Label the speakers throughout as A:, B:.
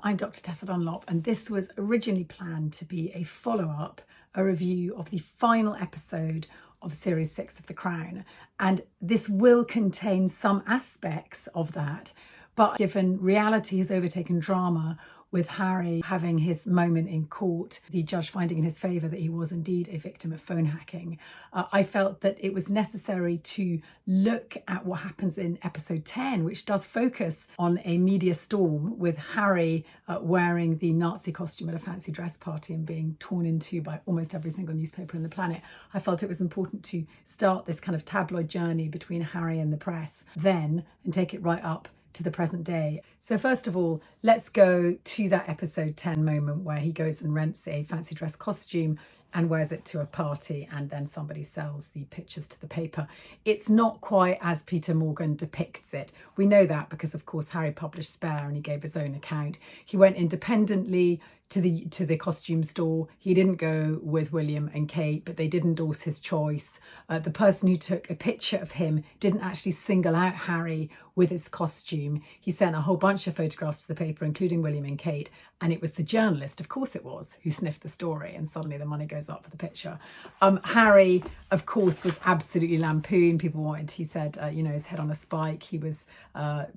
A: I'm Dr. Tessa Dunlop, and this was originally planned to be a follow-up, a review of the final episode of Series 6 of The Crown. And this will contain some aspects of that, but given reality has overtaken drama, with Harry having his moment in court, the judge finding in his favour that he was indeed a victim of phone hacking, I felt that it was necessary to look at what happens in episode 10, which does focus on a media storm with Harry wearing the Nazi costume at a fancy dress party and being torn into by almost every single newspaper on the planet. I felt it was important to start this kind of tabloid journey between Harry and the press then and take it right up to the present day. So first of all, let's go to that episode 10 moment where he goes and rents a fancy dress costume and wears it to a party, and then somebody sells the pictures to the paper. It's not quite as Piers Morgan depicts it. We know that because of course Harry published Spare and he gave his own account. He went independently to the costume store. He didn't go with William and Kate, but they did endorse his choice. The person who took a picture of him didn't actually single out Harry with his costume. He sent a whole bunch of photographs to the paper, including William and Kate, and it was the journalist, of course it was, who sniffed the story, and suddenly the money goes up for the picture. Harry, of course, was absolutely lampooned. People wanted, he said, his head on a spike. He was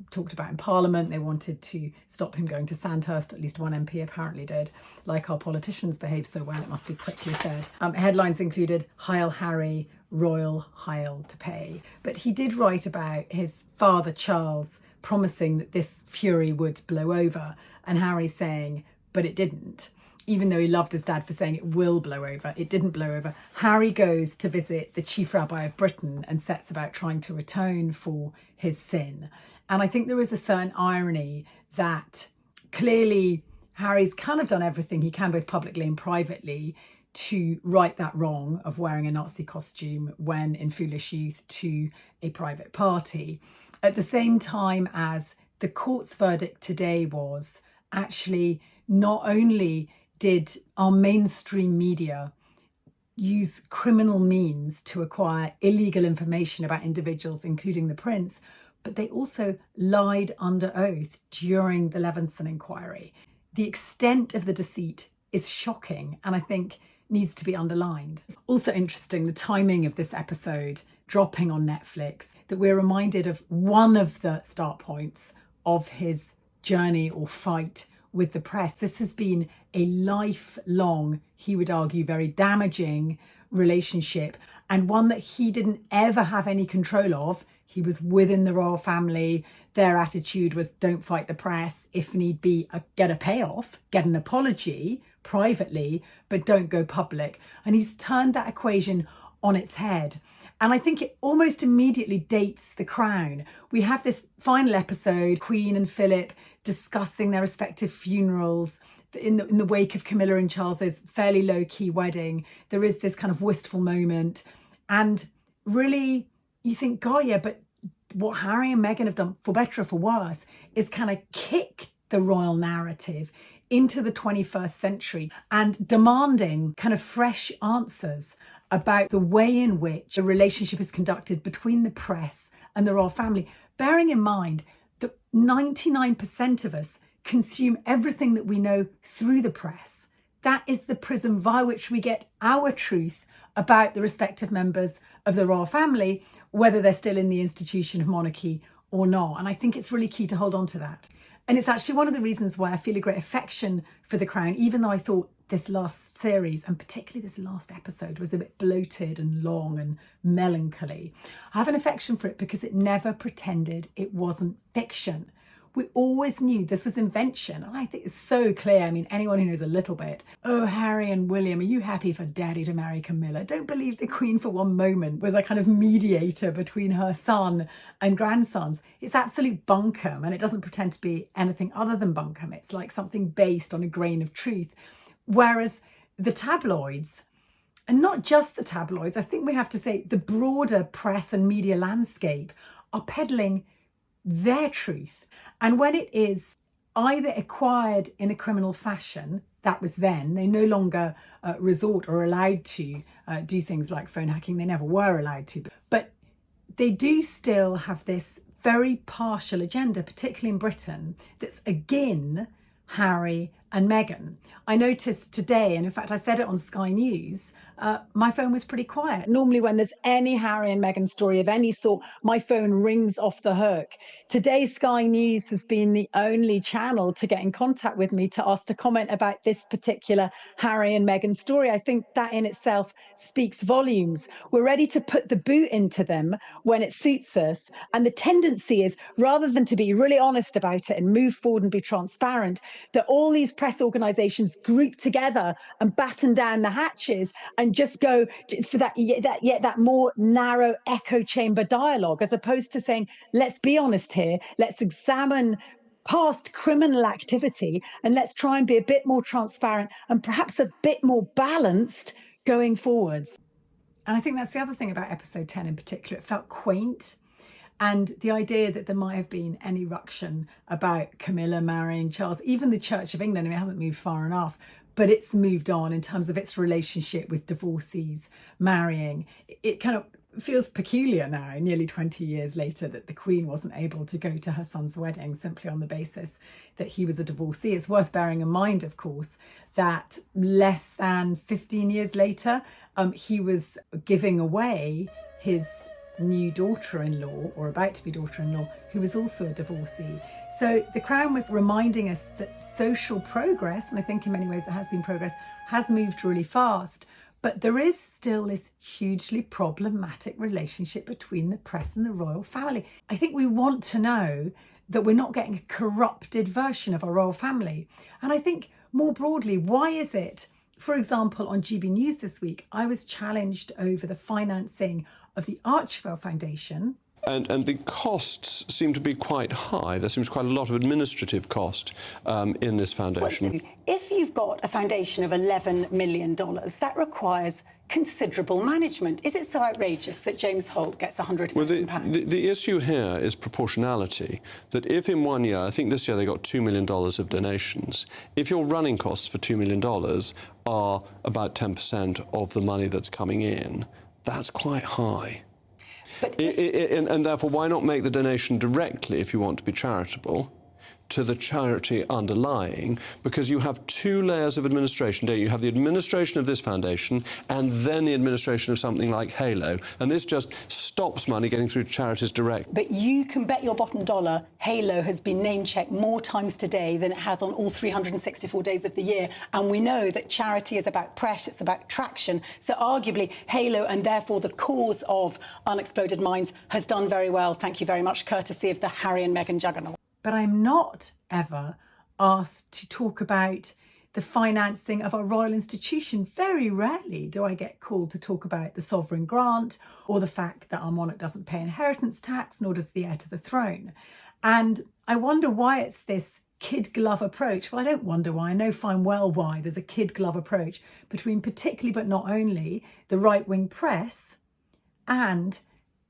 A: talked about in Parliament. They wanted to stop him going to Sandhurst. At least one MP apparently did. Like our politicians behave so well, it must be quickly said. Headlines included, "Heil Harry, Royal Heil to pay." But he did write about his father Charles promising that this fury would blow over, and Harry saying, but it didn't. Even though he loved his dad for saying it will blow over, it didn't blow over. Harry goes to visit the chief rabbi of Britain and sets about trying to atone for his sin. And I think there is a certain irony that clearly Harry's kind of done everything he can, both publicly and privately, to right that wrong of wearing a Nazi costume when in foolish youth to a private party. At the same time as the court's verdict today was actually not only did our mainstream media use criminal means to acquire illegal information about individuals, including the prince, but they also lied under oath during the Levinson inquiry. The extent of the deceit is shocking, and I think needs to be underlined. It's also interesting, the timing of this episode dropping on Netflix, that we're reminded of one of the start points of his journey or fight with the press. This has been a lifelong, he would argue, very damaging relationship, and one that he didn't ever have any control of. He was within the royal family. Their attitude was don't fight the press. If need be, get a payoff, get an apology privately, but don't go public. And he's turned that equation on its head. And I think it almost immediately dates The Crown. We have this final episode, Queen and Philip discussing their respective funerals in the wake of Camilla and Charles's fairly low-key wedding. There is this kind of wistful moment. And really, you think, God, yeah, but what Harry and Meghan have done, for better or for worse, is kind of kick the royal narrative into the 21st century and demanding kind of fresh answers about the way in which the relationship is conducted between the press and the royal family, bearing in mind that 99% of us consume everything that we know through the press. That is the prism via which we get our truth about the respective members of the royal family, whether they're still in the institution of monarchy or not. And I think it's really key to hold on to that. And it's actually one of the reasons why I feel a great affection for The Crown, even though I thought this last series, and particularly this last episode, was a bit bloated and long and melancholy. I have an affection for it because it never pretended it wasn't fiction. We always knew this was invention, and I think it's so clear. I mean, anyone who knows a little bit, oh, Harry and William, are you happy for Daddy to marry Camilla? Don't believe the Queen for one moment was a kind of mediator between her son and grandsons. It's absolute bunkum, and it doesn't pretend to be anything other than bunkum. It's like something based on a grain of truth. Whereas the tabloids, and not just the tabloids, I think we have to say the broader press and media landscape, are peddling their truth. And when it is either acquired in a criminal fashion, that was then, they no longer resort or allowed to do things like phone hacking. They never were allowed to. But they do still have this very partial agenda, particularly in Britain, that's again Harry and Meghan. I noticed today, and in fact I said it on Sky News, my phone was pretty quiet. Normally when there's any Harry and Meghan story of any sort, my phone rings off the hook. Today Sky News has been the only channel to get in contact with me to ask to comment about this particular Harry and Meghan story. I think that in itself speaks volumes. We're ready to put the boot into them when it suits us. And the tendency is, rather than to be really honest about it and move forward and be transparent, that all these press organisations group together and batten down the hatches and just go for that more narrow echo chamber dialogue, as opposed to saying, let's be honest here, let's examine past criminal activity and let's try and be a bit more transparent and perhaps a bit more balanced going forwards. And I think that's the other thing about episode 10 in particular. It felt quaint. And the idea that there might have been any ruction about Camilla marrying Charles, even the Church of England, I mean, it hasn't moved far enough, but it's moved on in terms of its relationship with divorcees marrying. It kind of feels peculiar now, nearly 20 years later, that the Queen wasn't able to go to her son's wedding simply on the basis that he was a divorcee. It's worth bearing in mind, of course, that less than 15 years later, he was giving away his new daughter-in-law, or about to be daughter-in-law, who was also a divorcee. So the Crown was reminding us that social progress, and I think in many ways it has been progress, has moved really fast. But there is still this hugely problematic relationship between the press and the royal family. I think we want to know that we're not getting a corrupted version of our royal family. And I think more broadly, why is it, for example, on GB News this week, I was challenged over the financing of the Archibald Foundation.
B: And the costs seem to be quite high. There seems quite a lot of administrative cost in this foundation.
C: Well, if you've got a foundation of $11 million, that requires considerable management. Is it so outrageous that James Holt gets £100,000?
B: Well, the issue here is proportionality. That if in 1 year, I think this year they got $2 million of donations, if your running costs for $2 million are about 10% of the money that's coming in, that's quite high. And therefore, why not make the donation directly, if you want to be charitable, to the charity underlying? Because you have two layers of administration, don't you? You have the administration of this foundation and then the administration of something like Halo. And this just stops money getting through to charities direct.
C: But you can bet your bottom dollar Halo has been name-checked more times today than it has on all 364 days of the year. And we know that charity is about press, it's about traction. So arguably, Halo, and therefore the cause of Unexploded Minds, has done very well. Thank you very much, courtesy of the Harry and Meghan juggernaut.
A: But I'm not ever asked to talk about the financing of our royal institution. Very rarely do I get called to talk about the sovereign grant or the fact that our monarch doesn't pay inheritance tax, nor does the heir to the throne. And I wonder why it's this kid glove approach. Well, I don't wonder why. I know fine well why there's a kid glove approach between particularly, but not only, the right-wing press and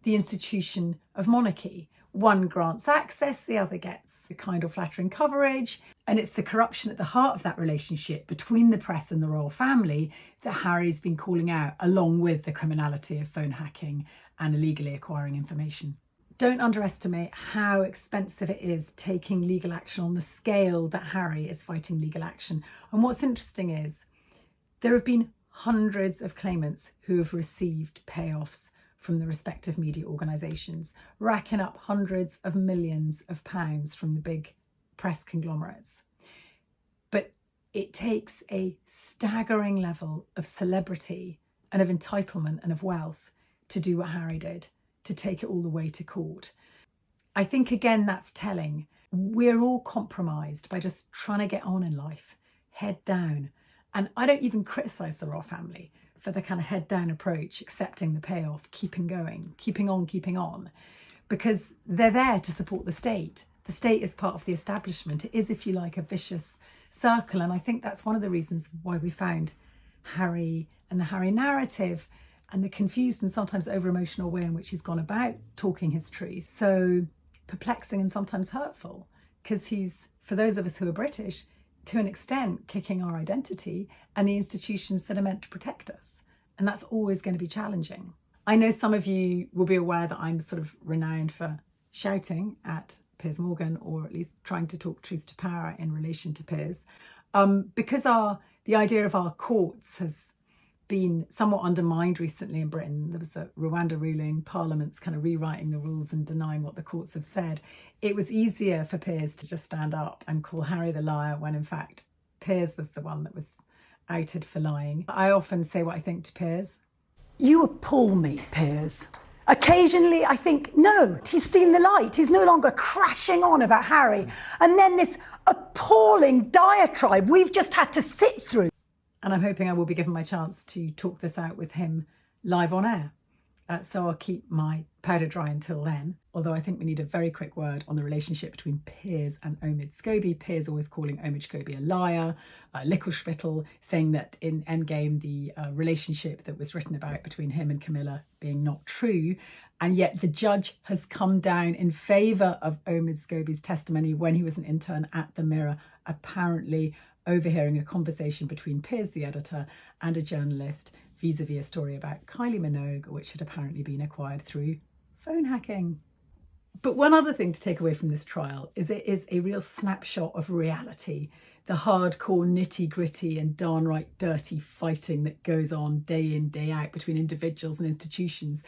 A: the institution of monarchy. One grants access, the other gets a kind or flattering coverage. And it's the corruption at the heart of that relationship between the press and the royal family that Harry's been calling out, along with the criminality of phone hacking and illegally acquiring information. Don't underestimate how expensive it is taking legal action on the scale that Harry is fighting legal action. And what's interesting is there have been hundreds of claimants who have received payoffs from the respective media organisations, racking up hundreds of millions of pounds from the big press conglomerates. But it takes a staggering level of celebrity and of entitlement and of wealth to do what Harry did, to take it all the way to court. I think, again, that's telling. We're all compromised by just trying to get on in life, head down. And I don't even criticise the royal family for the kind of head down approach, accepting the payoff, keeping going, keeping on, because they're there to support the state. The state is part of the establishment. It is, if you like, a vicious circle. And I think that's one of the reasons why we found Harry and the Harry narrative and the confused and sometimes over-emotional way in which he's gone about talking his truth so perplexing and sometimes hurtful, because he's, for those of us who are British, to an extent, kicking our identity and the institutions that are meant to protect us. And that's always going to be challenging. I know some of you will be aware that I'm sort of renowned for shouting at Piers Morgan, or at least trying to talk truth to power in relation to Piers, because the idea of our courts has been somewhat undermined recently in Britain. There was a Rwanda ruling, Parliament's kind of rewriting the rules and denying what the courts have said. It was easier for Piers to just stand up and call Harry the liar, when in fact Piers was the one that was outed for lying. I often say what I think to Piers.
C: You appall me, Piers. Occasionally I think, no, he's seen the light. He's no longer crashing on about Harry. And then this appalling diatribe we've just had to sit through.
A: And I'm hoping I will be given my chance to talk this out with him live on air. So I'll keep my powder dry until then. Although I think we need a very quick word on the relationship between Piers and Omid Scobie. Piers always calling Omid Scobie a liar, Lickle-Spittle, saying that in Endgame the relationship that was written about between him and Camilla being not true. And yet the judge has come down in favour of Omid Scobie's testimony when he was an intern at the Mirror, apparently overhearing a conversation between Piers, the editor, and a journalist vis-a-vis a story about Kylie Minogue, which had apparently been acquired through phone hacking. But one other thing to take away from this trial is it is a real snapshot of reality, the hardcore nitty-gritty and downright dirty fighting that goes on day in, day out between individuals and institutions.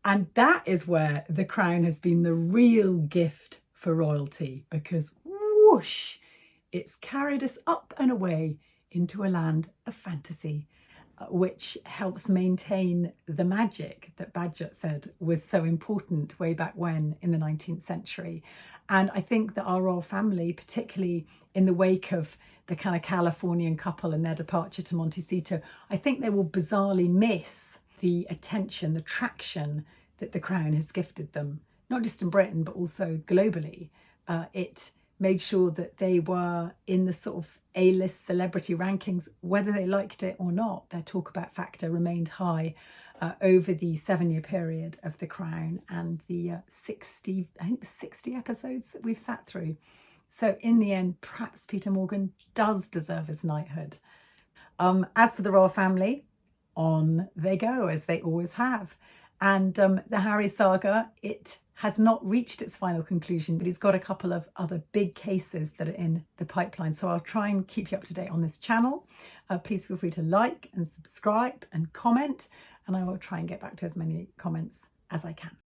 A: And that is where the Crown has been the real gift for royalty, because whoosh, it's carried us up and away into a land of fantasy, which helps maintain the magic that Bagehot said was so important way back when in the 19th century. And I think that our royal family, particularly in the wake of the kind of Californian couple and their departure to Montecito, I think they will bizarrely miss the attention, the traction that the Crown has gifted them, not just in Britain, but also globally. It made sure that they were in the sort of A-list celebrity rankings, whether they liked it or not. Their talk about factor remained high over the 7-year period of The Crown and the 60 episodes that we've sat through. So in the end, perhaps Peter Morgan does deserve his knighthood. As for the royal family, on they go, as they always have. And the Harry saga, it has not reached its final conclusion, but he's got a couple of other big cases that are in the pipeline. So I'll try and keep you up to date on this channel. Please feel free to like and subscribe and comment, and I will try and get back to as many comments as I can.